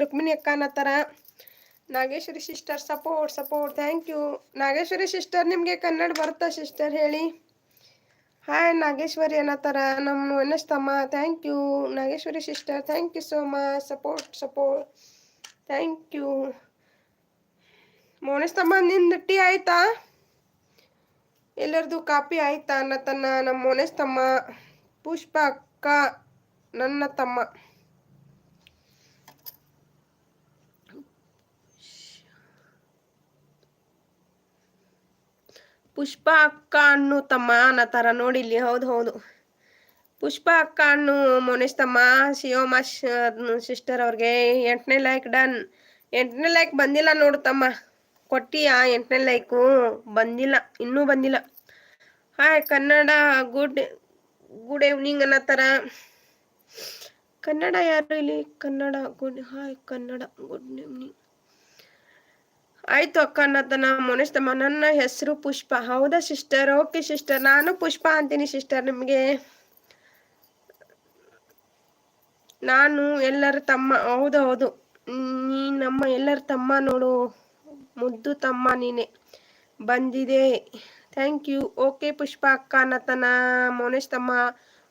ರುಕ್ಮಿಣಿ ಅಕ್ಕ ಅನ್ನತ್ತಾರ. Nageshwari sister support thank you. Nageshwari sister ನಿಮಗೆ ಕನ್ನಡ ಬರುತ್ತಾ ಸಿಸ್ಟರ್ ಹೇಳಿ. ಹಾಯ್ ನಾಗೇಶ್ವರಿ ಅನ್ನತ್ತಾರ ನಮ್ಮ ಅನ್ನಸ್ತಮ್ಮ. Thank you Nageshwari sister, thank you so much. Support thank you. ಮೋನಸ್ತಮ್ಮ ನಿಂದು ಟೀ ಆಯ್ತಾ? ಎಲ್ಲರದು ಕಾಪಿ ಆಯ್ತಾ ಅನ್ನತನ್ನ ನಮ್ಮ ಮೋನಸ್ತಮ್ಮ. ಪುಷ್ಪ ಅಕ್ಕ ನನ್ನ ತಮ್ಮ. ಪುಷ್ಪ ಅಕ್ಕ ಅನ್ನು ತಮ್ಮ ಅನ್ನತಾರ ನೋಡಿ ಇಲ್ಲಿ. ಹೌದು ಪುಷ್ಪ ಅಕ್ಕ ಅನ್ನು ಮೋನೇಶ್ ಶಿವಮ್ಮ ಸಿಸ್ಟರ್ ಅವ್ರಿಗೆ 8ನೇ ಲೈಕ್ ಡನ್. 8ನೇ ಲೈಕ್ ಬಂದಿಲ್ಲ ನೋಡು ತಮ್ಮ. ಕೊಟ್ಟಿಯಾ 8ನೇ ಲೈಕು? ಬಂದಿಲ್ಲ, ಇನ್ನೂ ಬಂದಿಲ್ಲ. ಹಾಯ್ ಕನ್ನಡ ಗುಡ್ ಈವ್ನಿಂಗ್ ಅನ್ನತ್ತಾರ. ಕನ್ನಡ ಯಾರು ಇಲ್ಲಿ? Kannada good. Hi Kannada good evening. ಆಯ್ತು ಅಕ್ಕ ಅನ್ನತನ ಮೋನೇಶ್ ತಮ್ಮ. ನನ್ನ ಹೆಸರು ಪುಷ್ಪ. ಹೌದಾ ಸಿಸ್ಟರ್? ಓಕೆ ಸಿಸ್ಟರ್, ನಾನು ಪುಷ್ಪ ಅಂತೀನಿ ಸಿಸ್ಟರ್. ನಿಮಗೆ ನಾನು ಎಲ್ಲರ ತಮ್ಮ. ಹೌದು ನೀ ನಮ್ಮ ಎಲ್ಲರ ತಮ್ಮ ನೋಡು, ಮುದ್ದು ತಮ್ಮ ನೀನೆ. ಬಂದಿದೆ, ಥ್ಯಾಂಕ್ ಯು. ಓಕೆ ಪುಷ್ಪ ಅಕ್ಕ ಅನ್ನತನ ಮೋನೇಶ್ ತಮ್ಮ.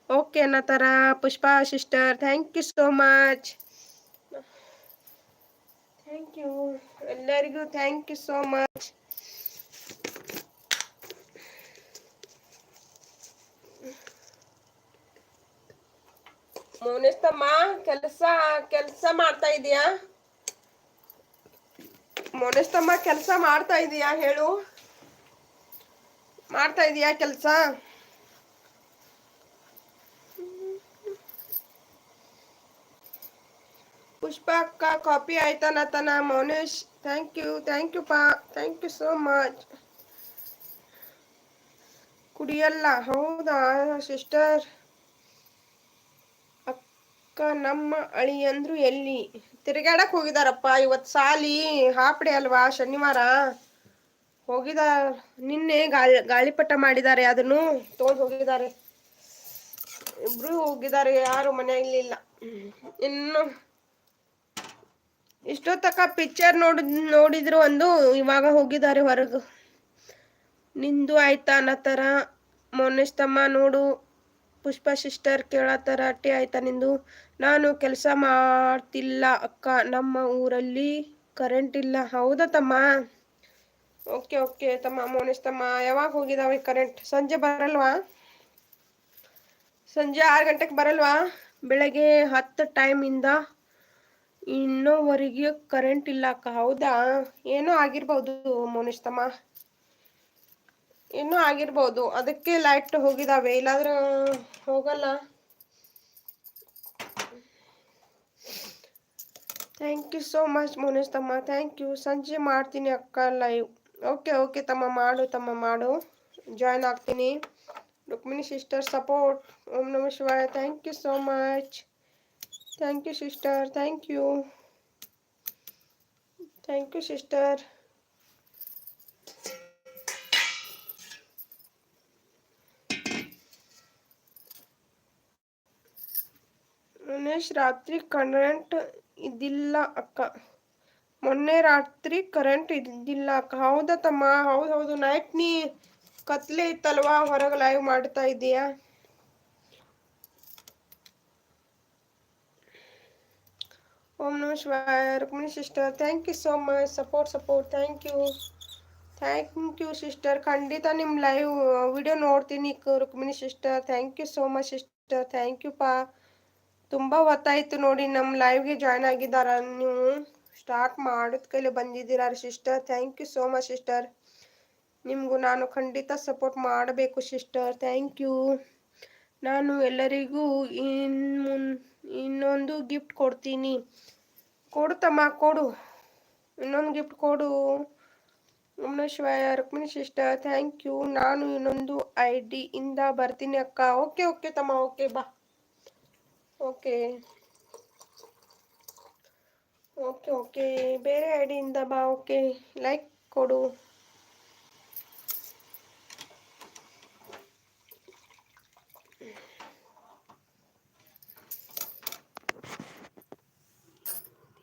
ಓಕೆ ಅನ್ನತಾರ Pushpa sister. Thank you so much. Thank you ಎಲ್ಲರಿಗೂ. Thank you so much. ಮೋನೇಶಮ್ಮ ಕೆಲಸ ಮಾಡ್ತಾ ಇದೀಯಾ? ಮೋನೇಶಮ್ಮ ಕೆಲಸ ಮಾಡ್ತಾ ಇದೀಯಾ ಹೇಳು. ಮಾಡ್ತಾ ಇದೀಯಾ ಕೆಲಸ? ಪುಷ್ಪ ಅಕ್ಕ ಕಾಪಿ ಆಯ್ತಾ ನತನ ಮೋನೇಶ್. ಥ್ಯಾಂಕ್ ಯು ಪಾ, ಥ್ಯಾಂಕ್ ಯು ಸೋ ಮಚ್. ಕುಡಿಯಲ್ಲ? ಹೌದಾ ಸಿಸ್ಟರ್? ಅಕ್ಕ ನಮ್ಮ ಅಳಿಯಂದ್ರು ಎಲ್ಲಿ? ತಿರುಗಾಡಕ್ ಹೋಗಿದಾರಪ್ಪ. ಇವತ್ತು ಸಾಲಿ ಹಾಫ್ ಡೇ ಅಲ್ವಾ, ಶನಿವಾರ ಹೋಗಿದಾರ. ನಿನ್ನೆ ಗಾಳಿಪಟ ಮಾಡಿದ್ದಾರೆ, ಅದನ್ನು ತೋಡ್ ಹೋಗಿದ್ದಾರೆ. ಇಬ್ರು ಹೋಗಿದ್ದಾರೆ, ಯಾರು ಮನೆಯಲ್ಲಿಲ್ಲ. ಇನ್ನು ಇಷ್ಟೊತ್ತಕ ಪಿಕ್ಚರ್ ನೋಡಿದ್ರು ಒಂದು, ಇವಾಗ ಹೋಗಿದ್ದಾರೆ ಹೊರಗು. ನಿಂದು ಆಯ್ತಾ ಅನ್ನತರ ಮೋನೇಶ್ ತಮ್ಮ. ನೋಡು ಪುಷ್ಪ ಸಿಸ್ಟರ್ ಕೇಳತ್ತಾರ ಟೀ ಆಯ್ತಾ ನಿಂದು? ನಾನು ಕೆಲಸ ಮಾಡ್ತಿಲ್ಲ ಅಕ್ಕ, ನಮ್ಮ ಊರಲ್ಲಿ ಕರೆಂಟ್ ಇಲ್ಲ. ಹೌದಾ ತಮ್ಮ? ಓಕೆ ತಮ್ಮ ಮೋನೇಶ್ ತಮ್ಮ. ಯಾವಾಗ ಹೋಗಿದಾವೆ ಕರೆಂಟ್? ಸಂಜೆ ಬರಲ್ವಾ? ಸಂಜೆ 6 ಗಂಟೆಗೆ ಬರಲ್ವಾ? ಬೆಳಗ್ಗೆ 10 ಟೈಮಿಂದ ಇನ್ನೋವರೆಗೆ ಕರೆಂಟ್ ಇಲ್ಲ ಅಕ್ಕ. ಹೌದಾ? ಏನೋ ಆಗಿರ್ಬೋದು ಮೋನೇಶ್ ತಮ್ಮ, ಏನೋ ಆಗಿರ್ಬೋದು, ಅದಕ್ಕೆ ಲೈಟ್ ಹೋಗಿದಾವೆ, ಇಲ್ಲಾಂದ್ರೆ ಹೋಗಲ್ಲ. Thank you so much Monesh ತಮ್ಮ, ಥ್ಯಾಂಕ್ ಯು. ಸಂಜೆ ಮಾಡ್ತೀನಿ ಅಕ್ಕ ಲೈವ್. ಓಕೆ ತಮ್ಮ, ಮಾಡು ಜಾಯ್ನ್ ಆಗ್ತೀನಿ. Rukmini sister support. ಓಂ ನಮಃ ಶಿವಾಯ. Thank you so much. Thank you sister, thank you sister. Manesh ರಾತ್ರಿ ಕರೆಂಟ್ ಇದ್ದಿಲ್ಲ ಅಕ್ಕ. ಮೊನ್ನೆ ರಾತ್ರಿ ಕರೆಂಟ್ ಇದ್ದಿಲ್ಲ ಅಕ್ಕ. ಹೌದಾ ತಮ್ಮ? ಹೌದು ನೈಟ್ ನೀ ಕತ್ಲೆ ಇತ್ತಲ್ವಾ, ಹೊರಗೆ ಲೈವ್ ಮಾಡ್ತಾ ಇದೀಯಾ? ಓಂ ನಮಃ ಶಿವಾಯ. Rukmini sister thank you so much. Support thank you sister. ಖಂಡಿತ ನಿಮ್ಮ ಲೈವ್ ವಿಡಿಯೋ ನೋಡ್ತೀನಿ Rukmini sister. Thank you so much sister. Thank you ಪಾ. ತುಂಬ ಹೊತ್ತಾಯ್ತು ನೋಡಿ ನಮ್ಮ ಲೈವ್ಗೆ ಜಾಯ್ನ್ ಆಗಿದ್ದಾರ. ನೀವು ಸ್ಟಾರ್ಟ್ ಮಾಡಿದ ಕೈಲಿ ಬಂದಿದ್ದೀರಾ sister. Thank you so much sister. ನಿಮಗೂ ನಾನು ಖಂಡಿತ ಸಪೋರ್ಟ್ ಮಾಡಬೇಕು ಸಿಸ್ಟರ್. Thank you. ನಾನು ಎಲ್ಲರಿಗೂ ಇನ್ನೊಂದು ಗಿಫ್ಟ್ ಕೊಡ್ತೀನಿ. ಕೊಡುತ್ತಮ್ಮ, ಕೊಡು, ಇನ್ನೊಂದು ಗಿಫ್ಟ್ ಕೊಡು. ನಮಃ ಶಿವಾಯ. Rukmini sister thank you. ನಾನು ಇನ್ನೊಂದು ID ಇಂದ ಬರ್ತೀನಿ ಅಕ್ಕ. ಓಕೆ ತಮ್ಮ, ಓಕೆ ಬಾ. ಓಕೆ ಬೇರೆ ID ಇಂದ ಬಾ. ಓಕೆ ಲೈಕ್ ಕೊಡು.